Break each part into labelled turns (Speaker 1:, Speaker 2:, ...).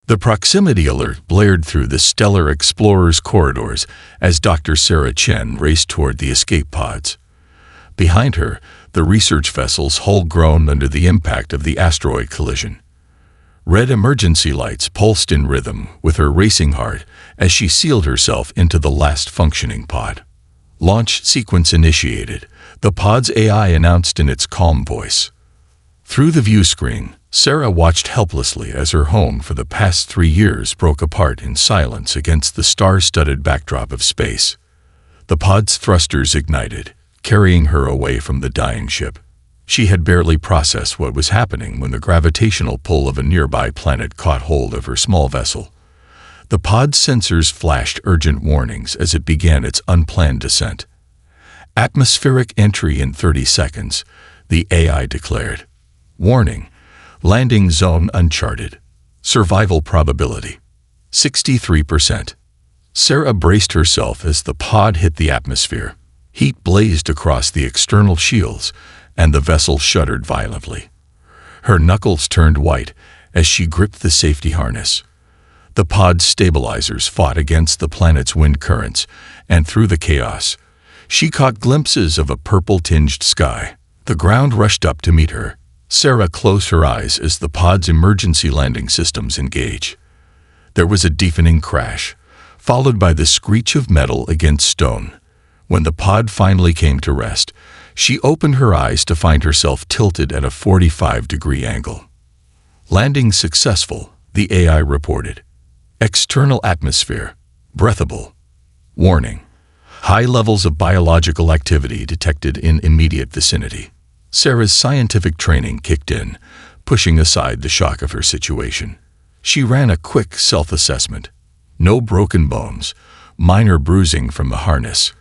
Speaker 1: The proximity alert blared through the Stellar Explorer's corridors as Dr. Sarah Chen raced toward the escape pods. Behind her, the research vessel's hull groaned under the impact of the asteroid collision. Red emergency lights pulsed in rhythm with her racing heart as she sealed herself into the last functioning pod. Launch sequence initiated, the pod's AI announced in its calm voice. Through the view screen, Sarah watched helplessly as her home for the past 3 years broke apart in silence against the star-studded backdrop of space. The pod's thrusters ignited, carrying her away from the dying ship. She had barely processed what was happening when the gravitational pull of a nearby planet caught hold of her small vessel. The pod's sensors flashed urgent warnings as it began its unplanned descent. Atmospheric entry in 30 seconds, the AI declared. Warning, landing zone uncharted. Survival probability, 63%. Sarah braced herself as the pod hit the atmosphere. Heat blazed across the external shields, and the vessel shuddered violently. Her knuckles turned white as she gripped the safety harness. The pod's stabilizers fought against the planet's wind currents, and through the chaos, she caught glimpses of a purple-tinged sky. The ground rushed up to meet her. Sarah closed her eyes as the pod's emergency landing systems engaged. There was a deafening crash, followed by the screech of metal against stone. When the pod finally came to rest, she opened her eyes to find herself tilted at a 45-degree angle. Landing successful, the AI reported. External atmosphere, breathable. Warning, high levels of biological activity detected in immediate vicinity. Sarah's scientific training kicked in, pushing aside the shock of her situation. She ran a quick self-assessment. No broken bones, minor bruising from the harness,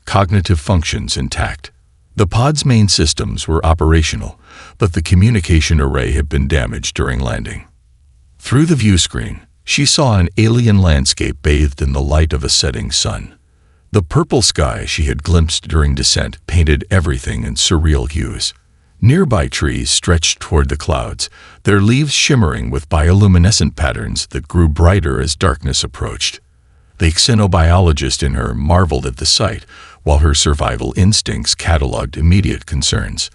Speaker 1: cognitive functions intact. The pod's main systems were operational, but the communication array had been damaged during landing. Through the view screen, she saw an alien landscape bathed in the light of a setting sun. The purple sky she had glimpsed during descent painted everything in surreal hues. Nearby trees stretched toward the clouds, their leaves shimmering with bioluminescent patterns that grew brighter as darkness approached. The xenobiologist in her marveled at the sight, while her survival instincts cataloged immediate concerns.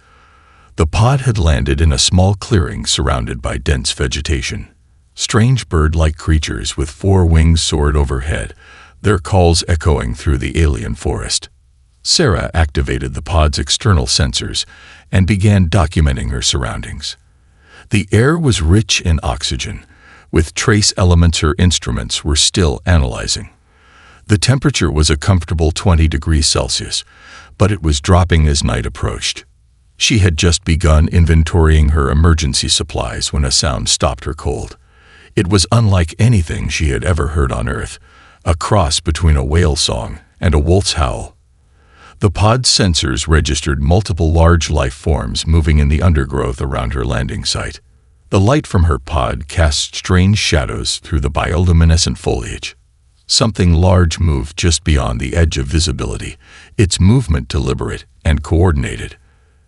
Speaker 1: The pod had landed in a small clearing surrounded by dense vegetation. Strange bird-like creatures with 4 wings soared overhead, their calls echoing through the alien forest. Sarah activated the pod's external sensors and began documenting her surroundings. The air was rich in oxygen, with trace elements her instruments were still analyzing. The temperature was a comfortable 20 degrees Celsius, but it was dropping as night approached. She had just begun inventorying her emergency supplies when a sound stopped her cold. It was unlike anything she had ever heard on Earth, a cross between a whale song and a wolf's howl. The pod's sensors registered multiple large life forms moving in the undergrowth around her landing site. The light from her pod cast strange shadows through the bioluminescent foliage. Something large moved just beyond the edge of visibility, its movement deliberate and coordinated.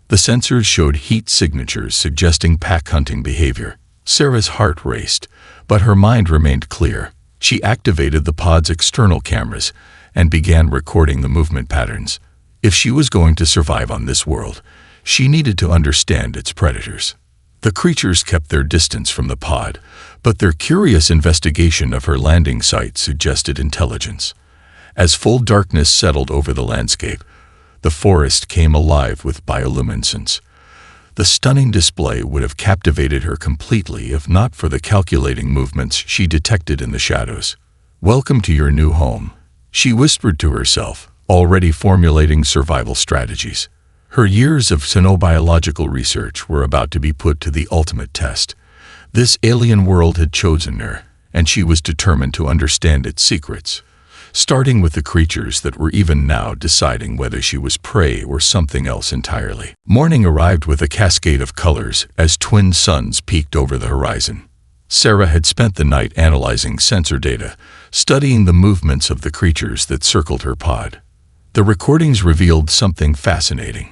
Speaker 1: The sensors showed heat signatures suggesting pack hunting behavior. Sarah's heart raced, but her mind remained clear. She activated the pod's external cameras and began recording the movement patterns. If she was going to survive on this world, she needed to understand its predators. The creatures kept their distance from the pod, but their curious investigation of her landing site suggested intelligence. As full darkness settled over the landscape, the forest came alive with bioluminescence. The stunning display would have captivated her completely if not for the calculating movements she detected in the shadows. "Welcome to your new home," she whispered to herself, already formulating survival strategies. Her years of xenobiological research were about to be put to the ultimate test. This alien world had chosen her, and she was determined to understand its secrets, starting with the creatures that were even now deciding whether she was prey or something else entirely. Morning arrived with a cascade of colors as twin suns peeked over the horizon. Sarah had spent the night analyzing sensor data, studying the movements of the creatures that circled her pod. The recordings revealed something fascinating.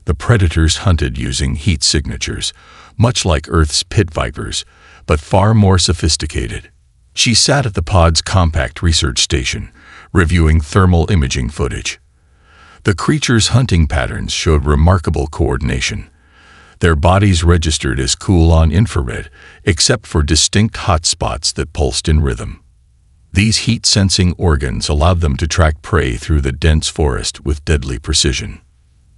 Speaker 1: The predators hunted using heat signatures, much like Earth's pit vipers, but far more sophisticated. She sat at the pod's compact research station, reviewing thermal imaging footage. The creatures' hunting patterns showed remarkable coordination. Their bodies registered as cool on infrared, except for distinct hot spots that pulsed in rhythm. These heat-sensing organs allowed them to track prey through the dense forest with deadly precision.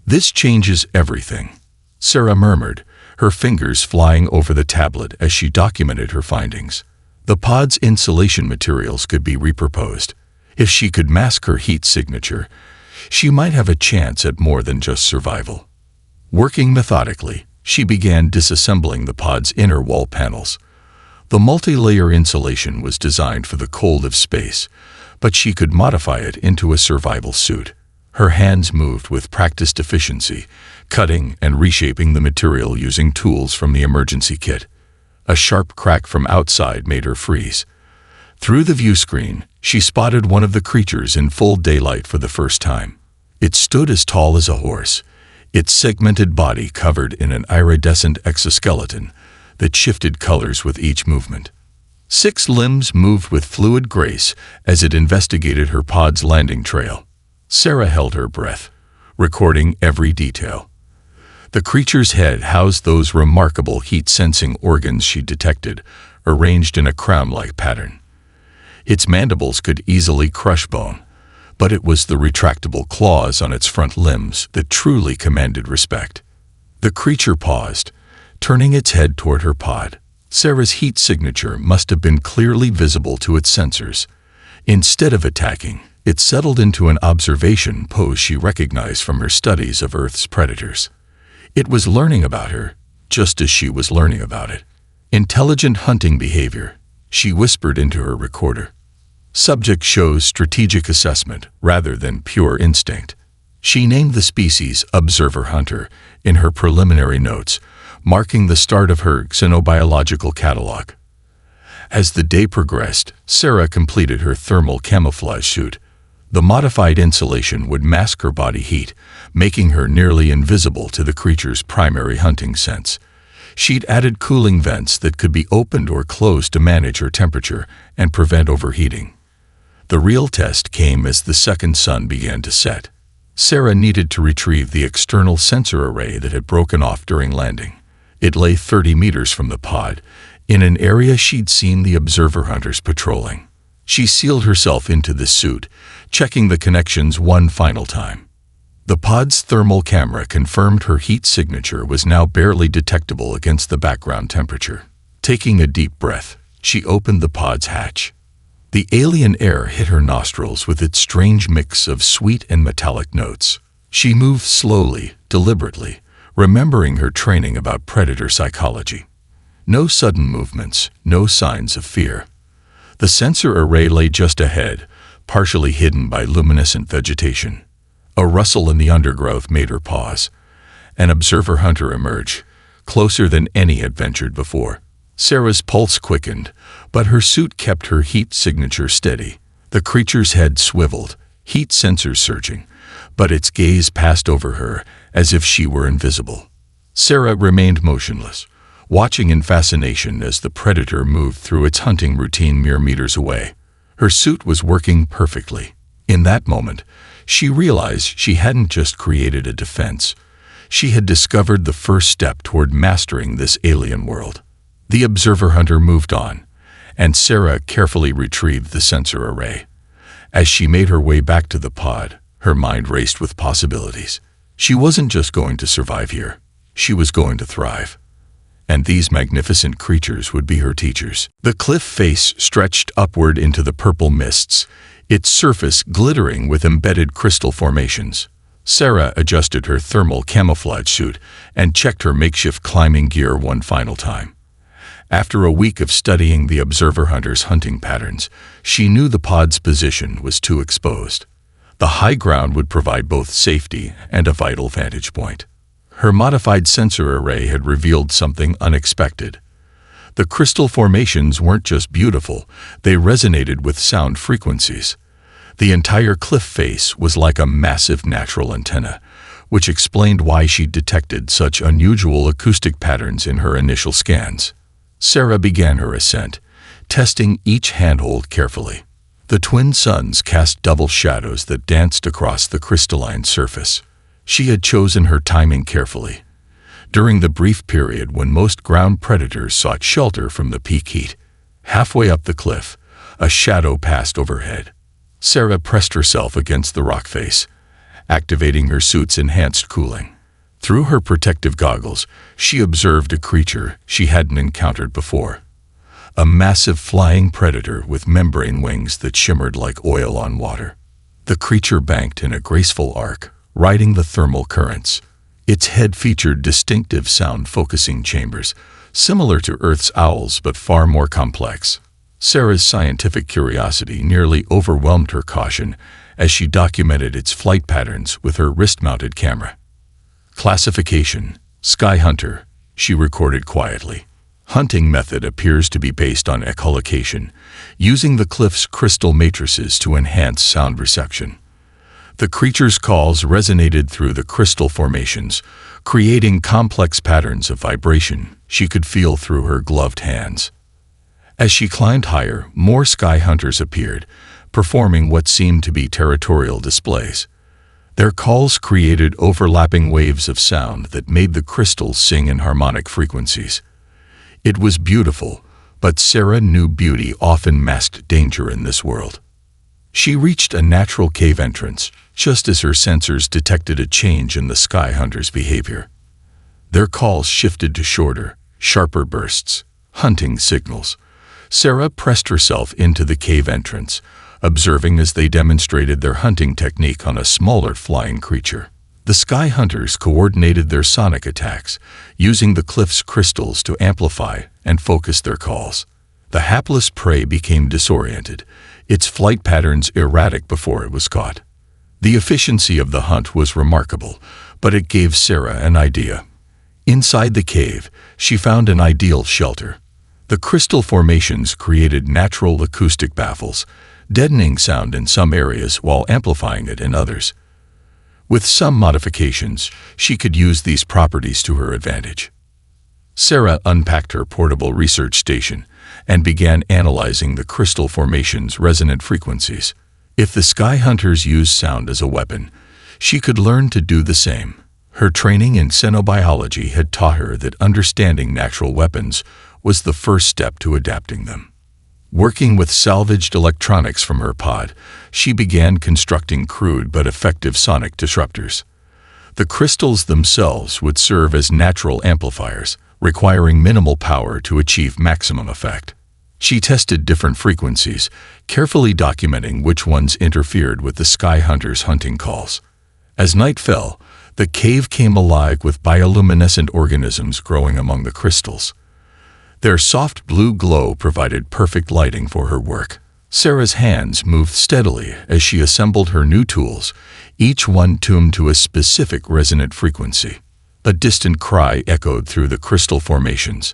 Speaker 1: "This changes everything," Sarah murmured, her fingers flying over the tablet as she documented her findings. The pod's insulation materials could be repurposed. If she could mask her heat signature, she might have a chance at more than just survival. Working methodically, she began disassembling the pod's inner wall panels. The multi-layer insulation was designed for the cold of space, but she could modify it into a survival suit. Her hands moved with practiced efficiency, cutting and reshaping the material using tools from the emergency kit. A sharp crack from outside made her freeze. Through the view screen, she spotted one of the creatures in full daylight for the first time. It stood as tall as a horse, its segmented body covered in an iridescent exoskeleton that shifted colors with each movement. 6 limbs moved with fluid grace as it investigated her pod's landing trail. Sarah held her breath, recording every detail. The creature's head housed those remarkable heat-sensing organs she detected, arranged in a crown-like pattern. Its mandibles could easily crush bone, but it was the retractable claws on its front limbs that truly commanded respect. The creature paused, turning its head toward her pod. Sarah's heat signature must have been clearly visible to its sensors. Instead of attacking, it settled into an observation pose she recognized from her studies of Earth's predators. It was learning about her, just as she was learning about it. "Intelligent hunting behavior," she whispered into her recorder. "Subject shows strategic assessment rather than pure instinct." She named the species Observer Hunter in her preliminary notes, marking the start of her xenobiological catalog. As the day progressed, Sarah completed her thermal camouflage suit. The modified insulation would mask her body heat, making her nearly invisible to the creature's primary hunting sense. She'd added cooling vents that could be opened or closed to manage her temperature and prevent overheating. The real test came as the second sun began to set. Sarah needed to retrieve the external sensor array that had broken off during landing. It lay 30 meters from the pod, in an area she'd seen the observer hunters patrolling. She sealed herself into the suit, checking the connections one final time. The pod's thermal camera confirmed her heat signature was now barely detectable against the background temperature. Taking a deep breath, she opened the pod's hatch. The alien air hit her nostrils with its strange mix of sweet and metallic notes. She moved slowly, deliberately, remembering her training about predator psychology. No sudden movements, no signs of fear. The sensor array lay just ahead, partially hidden by luminescent vegetation. A rustle in the undergrowth made her pause. An observer hunter emerged, closer than any had ventured before. Sarah's pulse quickened, but her suit kept her heat signature steady. The creature's head swiveled, heat sensors searching, but its gaze passed over her as if she were invisible. Sarah remained motionless, watching in fascination as the predator moved through its hunting routine mere meters away. Her suit was working perfectly. In that moment, she realized she hadn't just created a defense. She had discovered the first step toward mastering this alien world. The observer hunter moved on, and Sarah carefully retrieved the sensor array. As she made her way back to the pod, her mind raced with possibilities. She wasn't just going to survive here. She was going to thrive. And these magnificent creatures would be her teachers. The cliff face stretched upward into the purple mists, its surface glittering with embedded crystal formations. Sarah adjusted her thermal camouflage suit and checked her makeshift climbing gear one final time. After a week of studying the observer hunter's hunting patterns, she knew the pod's position was too exposed. The high ground would provide both safety and a vital vantage point. Her modified sensor array had revealed something unexpected. The crystal formations weren't just beautiful, they resonated with sound frequencies. The entire cliff face was like a massive natural antenna, which explained why she detected such unusual acoustic patterns in her initial scans. Sarah began her ascent, testing each handhold carefully. The twin suns cast double shadows that danced across the crystalline surface. She had chosen her timing carefully. During the brief period when most ground predators sought shelter from the peak heat, halfway up the cliff, a shadow passed overhead. Sarah pressed herself against the rock face, activating her suit's enhanced cooling. Through her protective goggles, she observed a creature she hadn't encountered before. A massive flying predator with membrane wings that shimmered like oil on water. The creature banked in a graceful arc, riding the thermal currents. Its head featured distinctive sound-focusing chambers, similar to Earth's owls but far more complex. Sarah's scientific curiosity nearly overwhelmed her caution as she documented its flight patterns with her wrist-mounted camera. Classification: Sky Hunter, she recorded quietly. Hunting method appears to be based on echolocation, using the cliff's crystal matrices to enhance sound reception. The creature's calls resonated through the crystal formations, creating complex patterns of vibration she could feel through her gloved hands. As she climbed higher, more sky hunters appeared, performing what seemed to be territorial displays. Their calls created overlapping waves of sound that made the crystals sing in harmonic frequencies. It was beautiful, but Sarah knew beauty often masked danger in this world. She reached a natural cave entrance, just as her sensors detected a change in the sky hunters' behavior. Their calls shifted to shorter, sharper bursts, hunting signals. Sarah pressed herself into the cave entrance, observing as they demonstrated their hunting technique on a smaller flying creature. The sky hunters coordinated their sonic attacks, using the cliff's crystals to amplify and focus their calls. The hapless prey became disoriented, its flight patterns erratic before it was caught. The efficiency of the hunt was remarkable, but it gave Sarah an idea. Inside the cave, she found an ideal shelter. The crystal formations created natural acoustic baffles, deadening sound in some areas while amplifying it in others. With some modifications, she could use these properties to her advantage. Sarah unpacked her portable research station and began analyzing the crystal formation's resonant frequencies. If the sky hunters used sound as a weapon, she could learn to do the same. Her training in xenobiology had taught her that understanding natural weapons was the first step to adapting them. Working with salvaged electronics from her pod, she began constructing crude but effective sonic disruptors. The crystals themselves would serve as natural amplifiers, requiring minimal power to achieve maximum effect. She tested different frequencies, carefully documenting which ones interfered with the sky hunters' hunting calls. As night fell, the cave came alive with bioluminescent organisms growing among the crystals. Their soft blue glow provided perfect lighting for her work. Sarah's hands moved steadily as she assembled her new tools, each one tuned to a specific resonant frequency. A distant cry echoed through the crystal formations,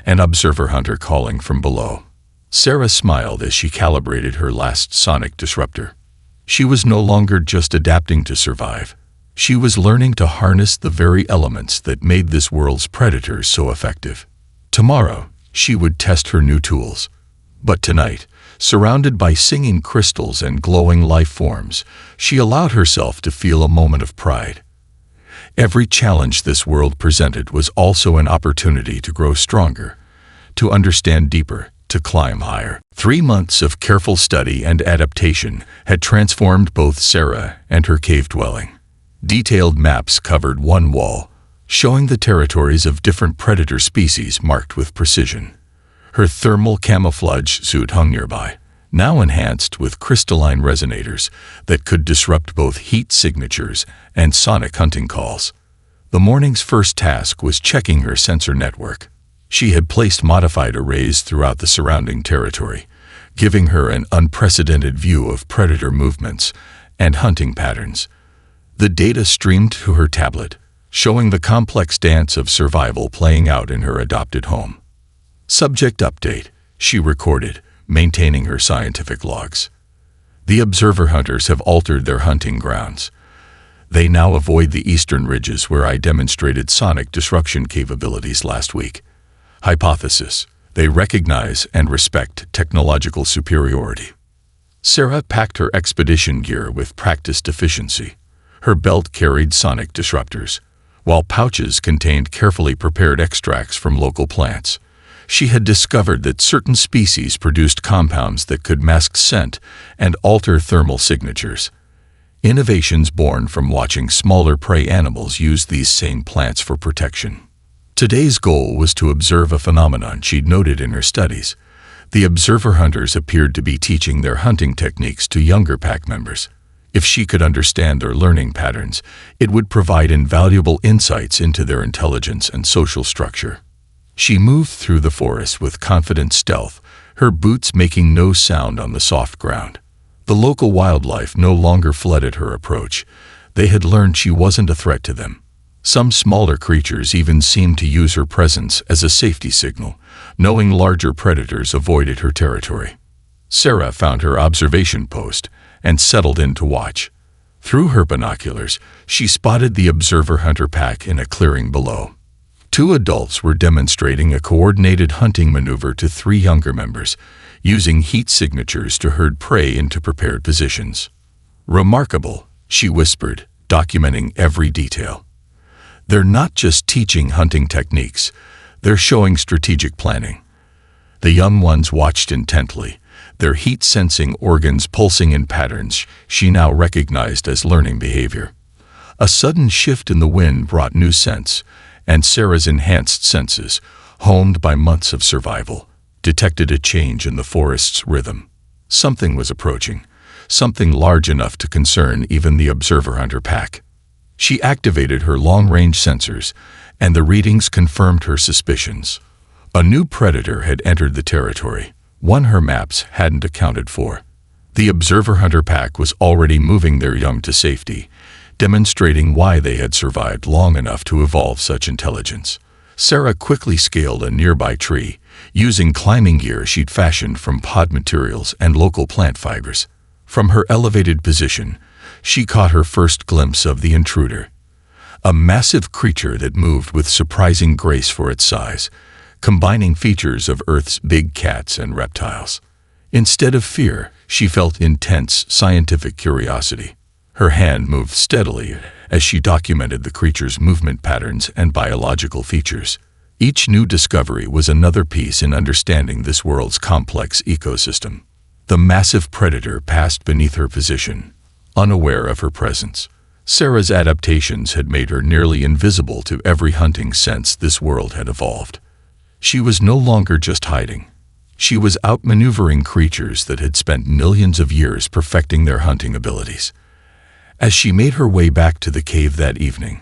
Speaker 1: an observer hunter calling from below. Sarah smiled as she calibrated her last sonic disruptor. She was no longer just adapting to survive. She was learning to harness the very elements that made this world's predators so effective. Tomorrow, she would test her new tools. But tonight, surrounded by singing crystals and glowing life forms, she allowed herself to feel a moment of pride. Every challenge this world presented was also an opportunity to grow stronger, to understand deeper, to climb higher. 3 months of careful study and adaptation had transformed both Sarah and her cave dwelling. Detailed maps covered one wall, showing the territories of different predator species marked with precision. Her thermal camouflage suit hung nearby, now enhanced with crystalline resonators that could disrupt both heat signatures and sonic hunting calls. The morning's first task was checking her sensor network. She had placed modified arrays throughout the surrounding territory, giving her an unprecedented view of predator movements and hunting patterns. The data streamed to her tablet, showing the complex dance of survival playing out in her adopted home. Subject update, she recorded, maintaining her scientific logs. The observer hunters have altered their hunting grounds. They now avoid the eastern ridges where I demonstrated sonic disruption capabilities last week. Hypothesis: They recognize and respect technological superiority. Sarah packed her expedition gear with practiced efficiency. Her belt carried sonic disruptors, while pouches contained carefully prepared extracts from local plants. She had discovered that certain species produced compounds that could mask scent and alter thermal signatures. Innovations born from watching smaller prey animals use these same plants for protection. Today's goal was to observe a phenomenon she'd noted in her studies. The observer hunters appeared to be teaching their hunting techniques to younger pack members. If she could understand their learning patterns, it would provide invaluable insights into their intelligence and social structure. She moved through the forest with confident stealth, her boots making no sound on the soft ground. The local wildlife no longer flooded her approach. They had learned she wasn't a threat to them. Some smaller creatures even seemed to use her presence as a safety signal, knowing larger predators avoided her territory. Sarah found her observation post and settled in to watch. Through her binoculars, she spotted the observer-hunter pack in a clearing below. 2 adults were demonstrating a coordinated hunting maneuver to 3 younger members, using heat signatures to herd prey into prepared positions. "Remarkable," she whispered, documenting every detail. "They're not just teaching hunting techniques, they're showing strategic planning." The young ones watched intently, their heat-sensing organs pulsing in patterns she now recognized as learning behavior. A sudden shift in the wind brought new scents, and Sarah's enhanced senses, honed by months of survival, detected a change in the forest's rhythm. Something was approaching, something large enough to concern even the observer-hunter pack. She activated her long-range sensors, and the readings confirmed her suspicions. A new predator had entered the territory, one her maps hadn't accounted for. The observer-hunter pack was already moving their young to safety, demonstrating why they had survived long enough to evolve such intelligence. Sarah quickly scaled a nearby tree, using climbing gear she'd fashioned from pod materials and local plant fibers. From her elevated position, she caught her first glimpse of the intruder. A massive creature that moved with surprising grace for its size, combining features of Earth's big cats and reptiles. Instead of fear, she felt intense scientific curiosity. Her hand moved steadily as she documented the creature's movement patterns and biological features. Each new discovery was another piece in understanding this world's complex ecosystem. The massive predator passed beneath her position, unaware of her presence. Sarah's adaptations had made her nearly invisible to every hunting sense this world had evolved. She was no longer just hiding. She was outmaneuvering creatures that had spent millions of years perfecting their hunting abilities. As she made her way back to the cave that evening,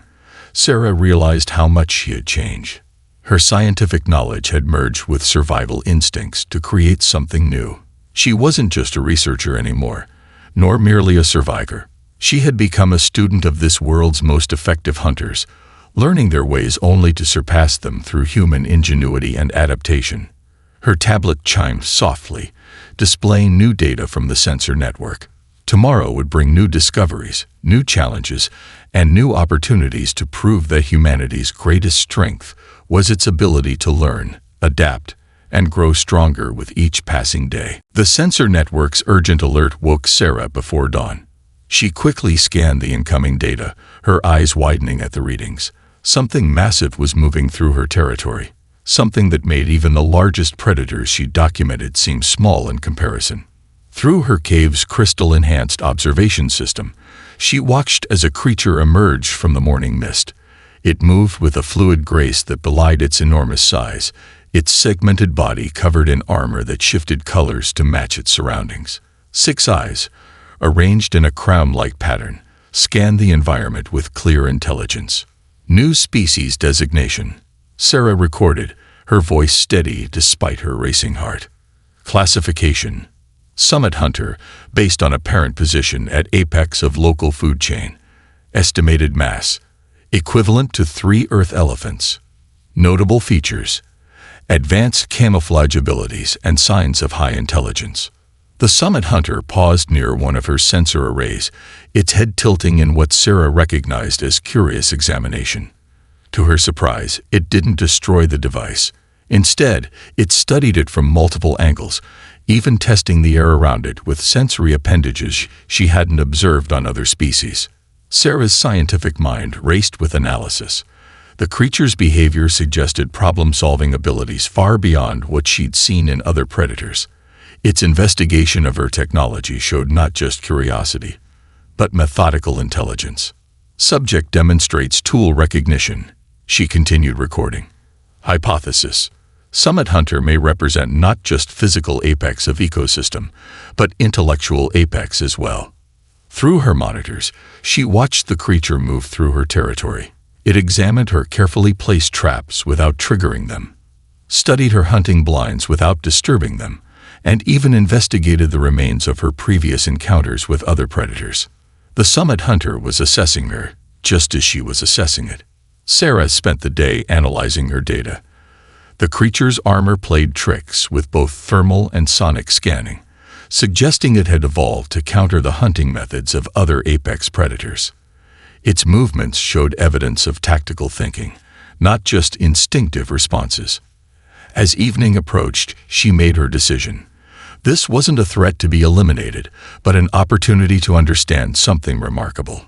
Speaker 1: Sarah realized how much she had changed. Her scientific knowledge had merged with survival instincts to create something new. She wasn't just a researcher anymore, nor merely a survivor. She had become a student of this world's most effective hunters, learning their ways only to surpass them through human ingenuity and adaptation. Her tablet chimed softly, displaying new data from the sensor network. Tomorrow would bring new discoveries, new challenges, and new opportunities to prove that humanity's greatest strength was its ability to learn, adapt, and grow stronger with each passing day. The sensor network's urgent alert woke Sarah before dawn. She quickly scanned the incoming data, her eyes widening at the readings. Something massive was moving through her territory, something that made even the largest predators she documented seem small in comparison. Through her cave's crystal-enhanced observation system, she watched as a creature emerged from the morning mist. It moved with a fluid grace that belied its enormous size, its segmented body covered in armor that shifted colors to match its surroundings. 6 eyes, arranged in a crown-like pattern, scanned the environment with clear intelligence. New species designation, Sarah recorded, her voice steady despite her racing heart. Classification, Summit Hunter, based on apparent position at apex of local food chain. Estimated mass, equivalent to 3 Earth elephants. Notable features, advanced camouflage abilities and signs of high intelligence. The Summit Hunter paused near one of her sensor arrays, its head tilting in what Sarah recognized as curious examination. To her surprise, it didn't destroy the device. Instead, it studied it from multiple angles, even testing the air around it with sensory appendages she hadn't observed on other species. Sarah's scientific mind raced with analysis. The creature's behavior suggested problem-solving abilities far beyond what she'd seen in other predators. Its investigation of her technology showed not just curiosity, but methodical intelligence. Subject demonstrates tool recognition. She continued recording. Hypothesis. Summit Hunter may represent not just physical apex of ecosystem, but intellectual apex as well. Through her monitors, she watched the creature move through her territory. It examined her carefully placed traps without triggering them, studied her hunting blinds without disturbing them, and even investigated the remains of her previous encounters with other predators. The Summit Hunter was assessing her, just as she was assessing it. Sarah spent the day analyzing her data. The creature's armor played tricks with both thermal and sonic scanning, suggesting it had evolved to counter the hunting methods of other apex predators. Its movements showed evidence of tactical thinking, not just instinctive responses. As evening approached, she made her decision. This wasn't a threat to be eliminated, but an opportunity to understand something remarkable.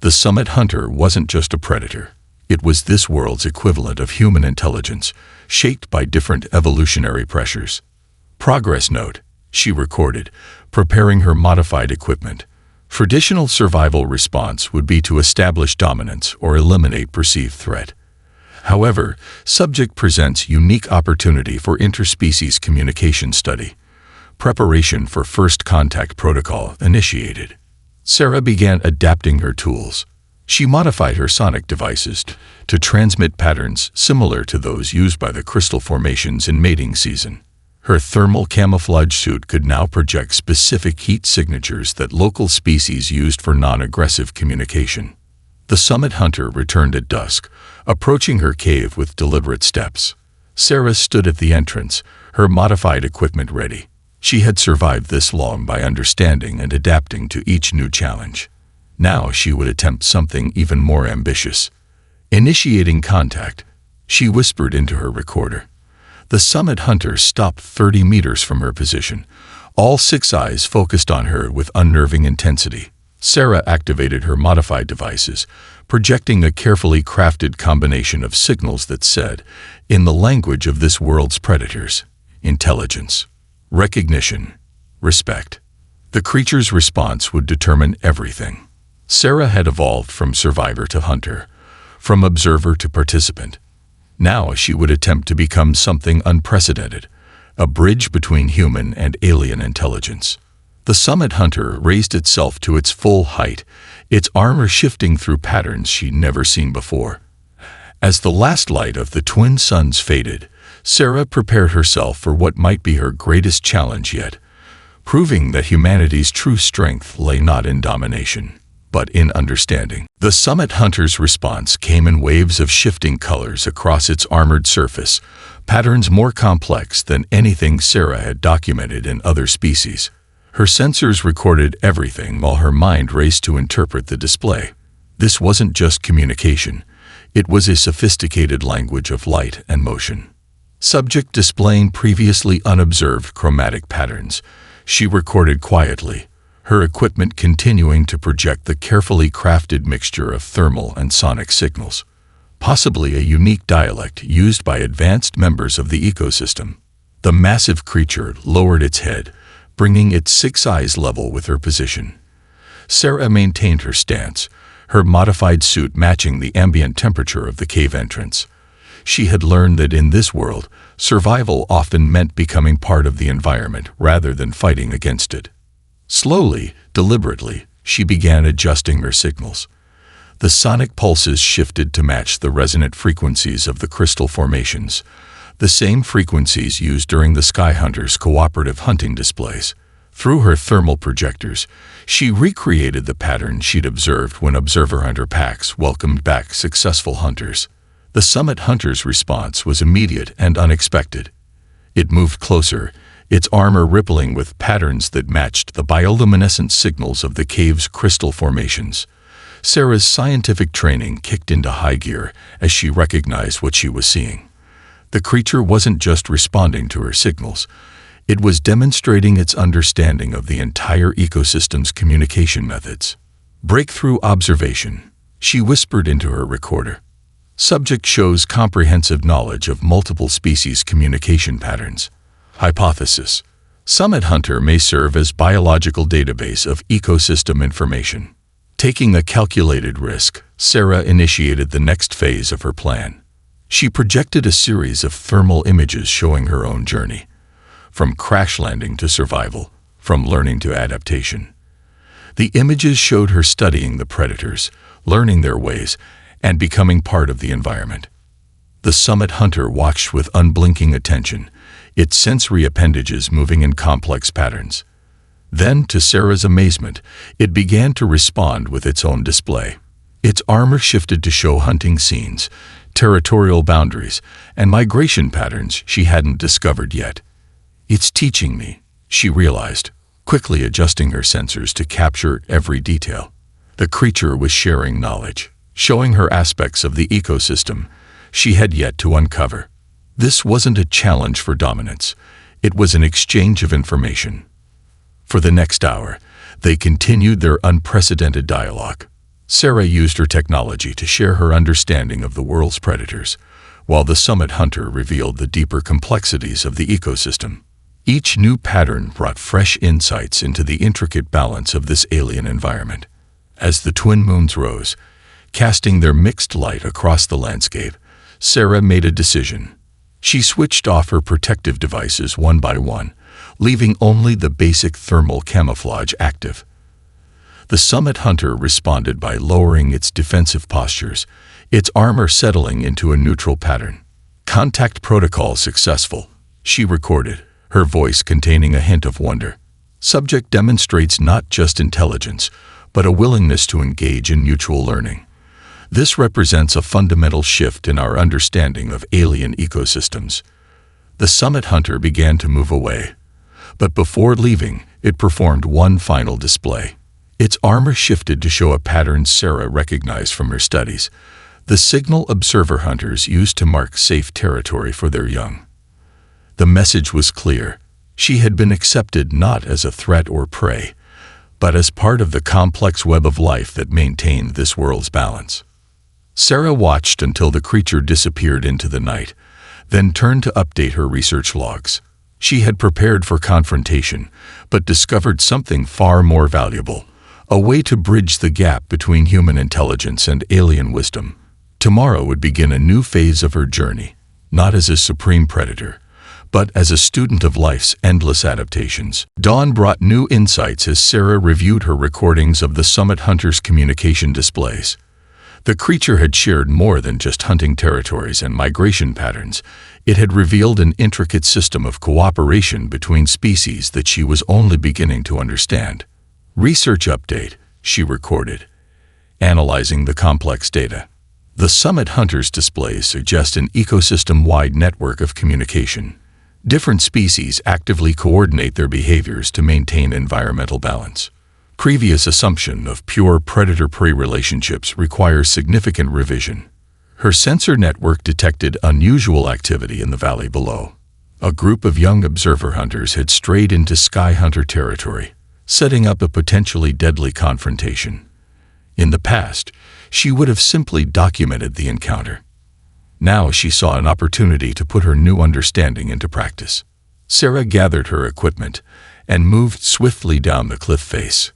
Speaker 1: The Summit Hunter wasn't just a predator. It was this world's equivalent of human intelligence, shaped by different evolutionary pressures. Progress note, she recorded, preparing her modified equipment. Traditional survival response would be to establish dominance or eliminate perceived threat. However, subject presents unique opportunity for interspecies communication study. Preparation for first contact protocol initiated. Sarah began adapting her tools. She modified her sonic devices to transmit patterns similar to those used by the crystal formations in mating season. Her thermal camouflage suit could now project specific heat signatures that local species used for non-aggressive communication. The Summit Hunter returned at dusk, approaching her cave with deliberate steps. Sarah stood at the entrance, her modified equipment ready. She had survived this long by understanding and adapting to each new challenge. Now she would attempt something even more ambitious. Initiating contact, she whispered into her recorder. The Summit Hunter stopped 30 meters from her position. All 6 eyes focused on her with unnerving intensity. Sarah activated her modified devices, projecting a carefully crafted combination of signals that said, in the language of this world's predators, intelligence, recognition, respect. The creature's response would determine everything. Sarah had evolved from survivor to hunter, from observer to participant. Now she would attempt to become something unprecedented, a bridge between human and alien intelligence. The Summit Hunter raised itself to its full height, its armor shifting through patterns she'd never seen before. As the last light of the twin suns faded, Sarah prepared herself for what might be her greatest challenge yet, proving that humanity's true strength lay not in domination, but in understanding. The Summit Hunter's response came in waves of shifting colors across its armored surface, patterns more complex than anything Sarah had documented in other species. Her sensors recorded everything while her mind raced to interpret the display. This wasn't just communication. It was a sophisticated language of light and motion. Subject displaying previously unobserved chromatic patterns, she recorded quietly, her equipment continuing to project the carefully crafted mixture of thermal and sonic signals, possibly a unique dialect used by advanced members of the ecosystem. The massive creature lowered its head, bringing its 6 eyes level with her position. Sarah maintained her stance, her modified suit matching the ambient temperature of the cave entrance. She had learned that in this world, survival often meant becoming part of the environment rather than fighting against it. Slowly, deliberately, she began adjusting her signals. The sonic pulses shifted to match the resonant frequencies of the crystal formations, the same frequencies used during the Sky Hunter's cooperative hunting displays. Through her thermal projectors, she recreated the pattern she'd observed when observer-hunter packs welcomed back successful hunters. The Summit Hunter's response was immediate and unexpected. It moved closer, its armor rippling with patterns that matched the bioluminescent signals of the cave's crystal formations. Sarah's scientific training kicked into high gear as she recognized what she was seeing. The creature wasn't just responding to her signals. It was demonstrating its understanding of the entire ecosystem's communication methods. Breakthrough observation, she whispered into her recorder. Subject shows comprehensive knowledge of multiple species' communication patterns. Hypothesis, Summit Hunter may serve as biological database of ecosystem information. Taking a calculated risk, Sarah initiated the next phase of her plan. She projected a series of thermal images showing her own journey, from crash landing to survival, from learning to adaptation. The images showed her studying the predators, learning their ways, and becoming part of the environment. The Summit Hunter watched with unblinking attention, its sensory appendages moving in complex patterns. Then, to Sarah's amazement, it began to respond with its own display. Its armor shifted to show hunting scenes, territorial boundaries, and migration patterns she hadn't discovered yet. "It's teaching me," she realized, quickly adjusting her sensors to capture every detail. The creature was sharing knowledge, showing her aspects of the ecosystem she had yet to uncover. This wasn't a challenge for dominance. It was an exchange of information. For the next hour, they continued their unprecedented dialogue. Sarah used her technology to share her understanding of the world's predators, while the Summit Hunter revealed the deeper complexities of the ecosystem. Each new pattern brought fresh insights into the intricate balance of this alien environment. As the twin moons rose, casting their mixed light across the landscape, Sarah made a decision. She switched off her protective devices one by one, leaving only the basic thermal camouflage active. The Summit Hunter responded by lowering its defensive postures, its armor settling into a neutral pattern. "Contact protocol successful," she recorded, her voice containing a hint of wonder. Subject demonstrates not just intelligence, but a willingness to engage in mutual learning. This represents a fundamental shift in our understanding of alien ecosystems. The Summit Hunter began to move away, but before leaving, it performed one final display. Its armor shifted to show a pattern Sarah recognized from her studies, the signal observer hunters used to mark safe territory for their young. The message was clear. She had been accepted not as a threat or prey, but as part of the complex web of life that maintained this world's balance. Sarah watched until the creature disappeared into the night, then turned to update her research logs. She had prepared for confrontation, but discovered something far more valuable, a way to bridge the gap between human intelligence and alien wisdom. Tomorrow would begin a new phase of her journey, not as a supreme predator, but as a student of life's endless adaptations. Dawn brought new insights as Sarah reviewed her recordings of the Summit Hunter's communication displays. The creature had shared more than just hunting territories and migration patterns. It had revealed an intricate system of cooperation between species that she was only beginning to understand. "Research update," she recorded, analyzing the complex data. The Summit Hunter's displays suggest an ecosystem-wide network of communication. Different species actively coordinate their behaviors to maintain environmental balance. Previous assumption of pure predator-prey relationships requires significant revision. Her sensor network detected unusual activity in the valley below. A group of young observer hunters had strayed into Sky Hunter territory, setting up a potentially deadly confrontation. In the past, she would have simply documented the encounter. Now she saw an opportunity to put her new understanding into practice. Sarah gathered her equipment and moved swiftly down the cliff face.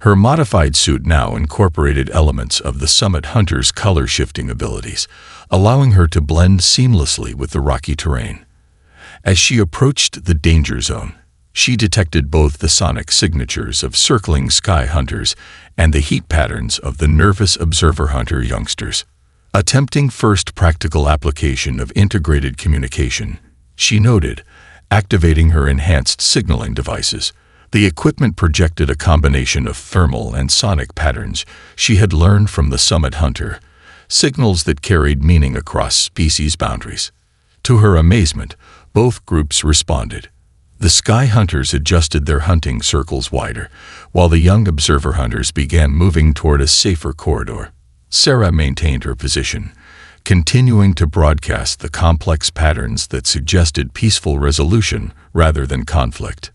Speaker 1: Her modified suit now incorporated elements of the Summit Hunter's color-shifting abilities, allowing her to blend seamlessly with the rocky terrain. As she approached the danger zone, she detected both the sonic signatures of circling Sky Hunters and the heat patterns of the nervous observer hunter youngsters. Attempting first practical application of integrated communication, she noted, activating her enhanced signaling devices. The equipment projected a combination of thermal and sonic patterns she had learned from the Summit Hunter, signals that carried meaning across species boundaries. To her amazement, both groups responded. The Sky Hunters adjusted their hunting circles wider, while the young observer hunters began moving toward a safer corridor. Sarah maintained her position, continuing to broadcast the complex patterns that suggested peaceful resolution rather than conflict.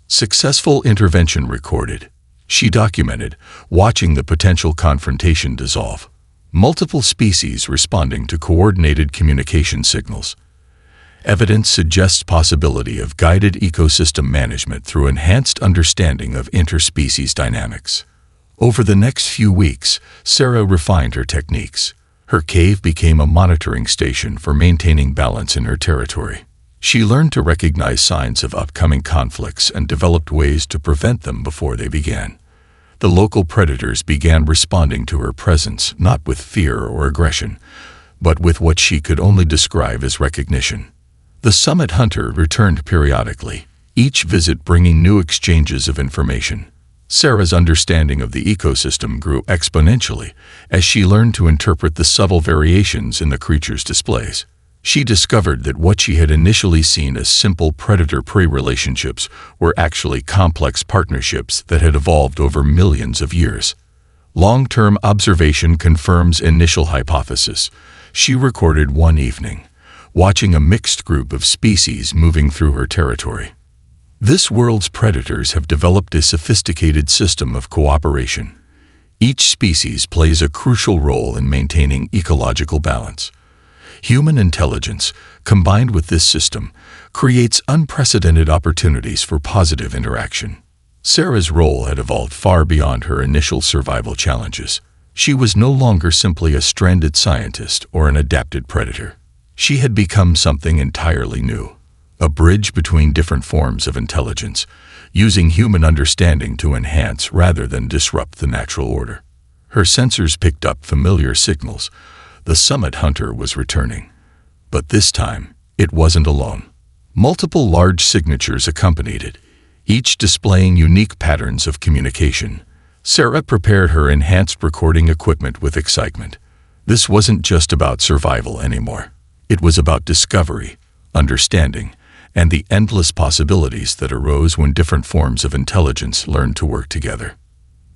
Speaker 1: Successful intervention recorded. She documented, watching the potential confrontation dissolve. Multiple species responding to coordinated communication signals. Evidence suggests possibility of guided ecosystem management through enhanced understanding of interspecies dynamics. Over the next few weeks, Sarah refined her techniques. Her cave became a monitoring station for maintaining balance in her territory. She learned to recognize signs of upcoming conflicts and developed ways to prevent them before they began. The local predators began responding to her presence not with fear or aggression, but with what she could only describe as recognition. The summit hunter returned periodically, each visit bringing new exchanges of information. Sarah's understanding of the ecosystem grew exponentially as she learned to interpret the subtle variations in the creature's displays. She discovered that what she had initially seen as simple predator-prey relationships were actually complex partnerships that had evolved over millions of years. Long-term observation confirms initial hypothesis. She recorded one evening, watching a mixed group of species moving through her territory. This world's predators have developed a sophisticated system of cooperation. Each species plays a crucial role in maintaining ecological balance. Human intelligence, combined with this system, creates unprecedented opportunities for positive interaction. Sarah's role had evolved far beyond her initial survival challenges. She was no longer simply a stranded scientist or an adapted predator. She had become something entirely new, a bridge between different forms of intelligence, using human understanding to enhance rather than disrupt the natural order. Her sensors picked up familiar signals. The summit hunter was returning. But this time, it wasn't alone. Multiple large signatures accompanied it, each displaying unique patterns of communication. Sarah prepared her enhanced recording equipment with excitement. This wasn't just about survival anymore. It was about discovery, understanding, and the endless possibilities that arose when different forms of intelligence learned to work together.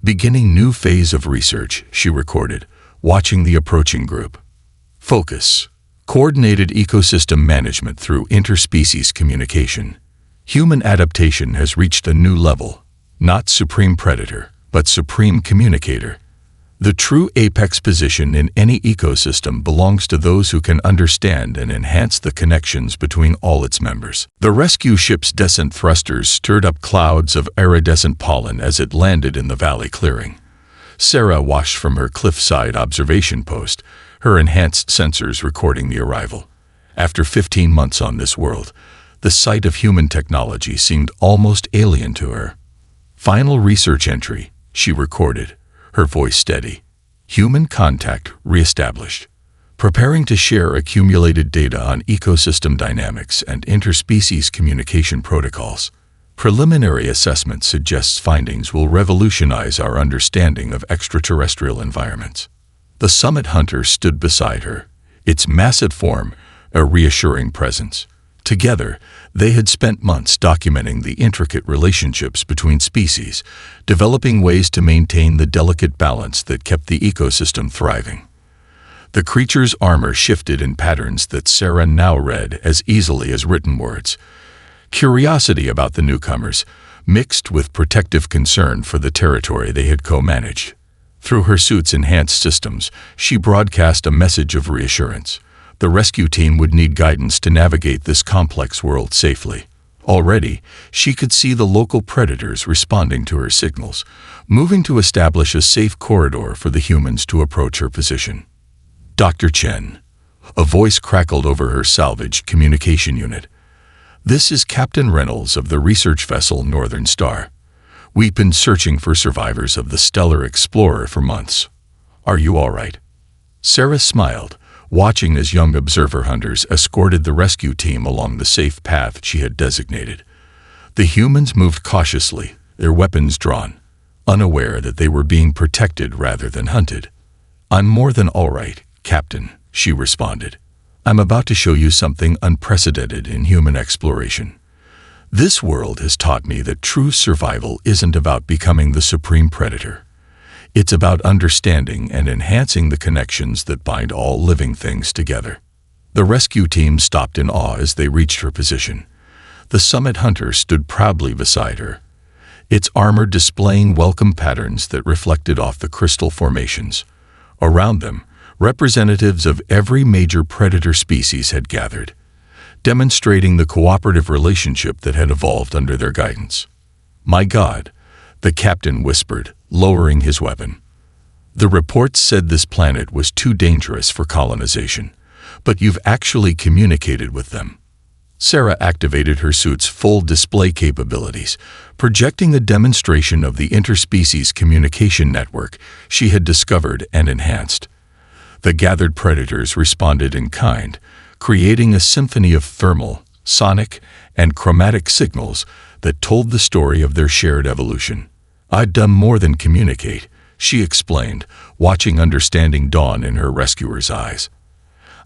Speaker 1: Beginning new phase of research, she recorded, watching the approaching group. Focus. Coordinated ecosystem management through interspecies communication. Human adaptation has reached a new level, not supreme predator, but supreme communicator. The true apex position in any ecosystem belongs to those who can understand and enhance the connections between all its members. The rescue ship's descent thrusters stirred up clouds of iridescent pollen as it landed in the valley clearing. Sarah watched from her cliffside observation post, her enhanced sensors recording the arrival. After 15 months on this world, the sight of human technology seemed almost alien to her. Final research entry, she recorded, her voice steady. Human contact reestablished. Preparing to share accumulated data on ecosystem dynamics and interspecies communication protocols. Preliminary assessment suggests findings will revolutionize our understanding of extraterrestrial environments. The summit hunter stood beside her, its massive form a reassuring presence. Together, they had spent months documenting the intricate relationships between species, developing ways to maintain the delicate balance that kept the ecosystem thriving. The creature's armor shifted in patterns that Sarah now read as easily as written words. Curiosity about the newcomers, mixed with protective concern for the territory they had co-managed. Through her suit's enhanced systems, she broadcast a message of reassurance. The rescue team would need guidance to navigate this complex world safely. Already, she could see the local predators responding to her signals, moving to establish a safe corridor for the humans to approach her position. Dr. Chen. A voice crackled over her salvage communication unit. This is Captain Reynolds of the research vessel Northern Star. We've been searching for survivors of the Stellar Explorer for months. Are you all right? Sarah smiled, watching as young observer hunters escorted the rescue team along the safe path she had designated. The humans moved cautiously, their weapons drawn, unaware that they were being protected rather than hunted. I'm more than all right, Captain, she responded. I'm about to show you something unprecedented in human exploration. This world has taught me that true survival isn't about becoming the supreme predator. It's about understanding and enhancing the connections that bind all living things together. The rescue team stopped in awe as they reached her position. The Summit Hunter stood proudly beside her, its armor displaying welcome patterns that reflected off the crystal formations. Around them, representatives of every major predator species had gathered, demonstrating the cooperative relationship that had evolved under their guidance. "My God," the captain whispered, lowering his weapon. "The reports said this planet was too dangerous for colonization, but you've actually communicated with them." Sarah activated her suit's full display capabilities, projecting a demonstration of the interspecies communication network she had discovered and enhanced. The gathered predators responded in kind, creating a symphony of thermal, sonic, and chromatic signals that told the story of their shared evolution. "I'd done more than communicate," she explained, watching understanding dawn in her rescuer's eyes.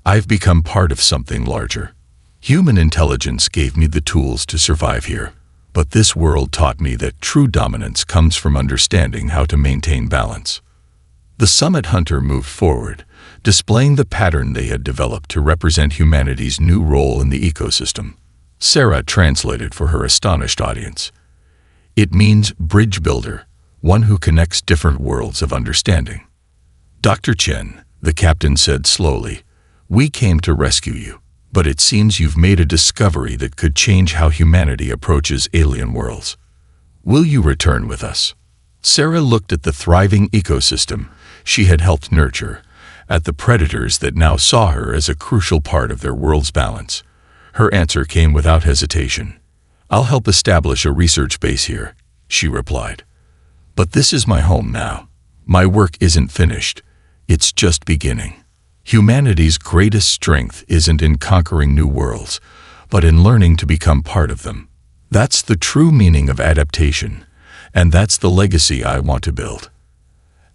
Speaker 1: "I've become part of something larger. Human intelligence gave me the tools to survive here, but this world taught me that true dominance comes from understanding how to maintain balance." The Summit Hunter moved forward, displaying the pattern they had developed to represent humanity's new role in the ecosystem. Sarah translated for her astonished audience. "It means bridge builder, one who connects different worlds of understanding." "Dr. Chen," the captain said slowly, "we came to rescue you, but it seems you've made a discovery that could change how humanity approaches alien worlds. Will you return with us?" Sarah looked at the thriving ecosystem she had helped nurture, at the predators that now saw her as a crucial part of their world's balance. Her answer came without hesitation. "I'll help establish a research base here," she replied. "But this is my home now. My work isn't finished. It's just beginning. Humanity's greatest strength isn't in conquering new worlds, but in learning to become part of them. That's the true meaning of adaptation, and that's the legacy I want to build."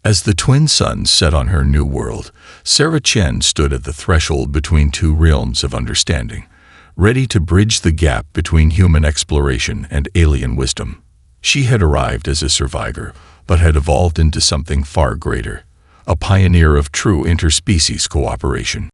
Speaker 1: As the twin suns set on her new world, Sarah Chen stood at the threshold between two realms of understanding, ready to bridge the gap between human exploration and alien wisdom. She had arrived as a survivor, but had evolved into something far greater, a pioneer of true interspecies cooperation.